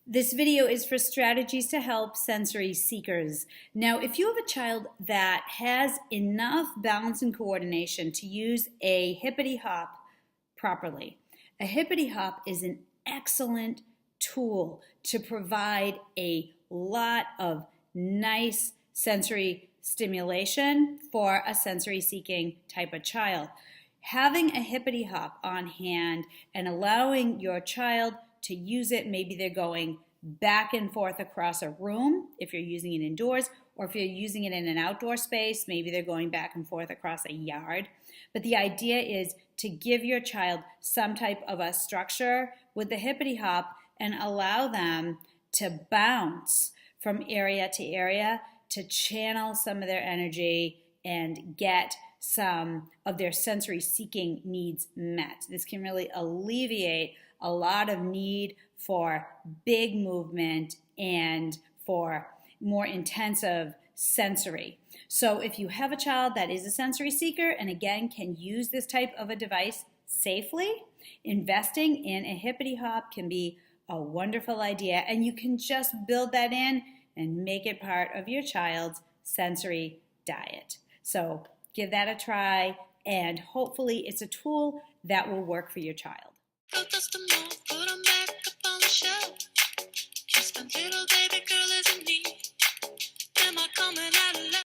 This video is for strategies to help sensory seekers. Now, if you have a child that has enough balance and coordination to use a hippity hop properly, a hippity hop is an excellent tool to provide a lot of nice sensory stimulation for a sensory seeking type of child. Having a hippity hop on hand and allowing your child to use it, maybe they're going back and forth across a room if you're using it indoors, or if you're using it in an outdoor space, maybe they're going back and forth across a yard. But the idea is to give your child some type of a structure with the hippity hop and allow them to bounce from area to area to channel some of their energy and get some of their sensory seeking needs met. This can really alleviate a lot of need for big movement and for more intensive sensory. So if you have a child that is a sensory seeker and again can use this type of a device safely, investing in a hippity hop can be a wonderful idea, and you can just build that in and make it part of your child's sensory diet. So give that a try, and hopefully it's a tool that will work for your child.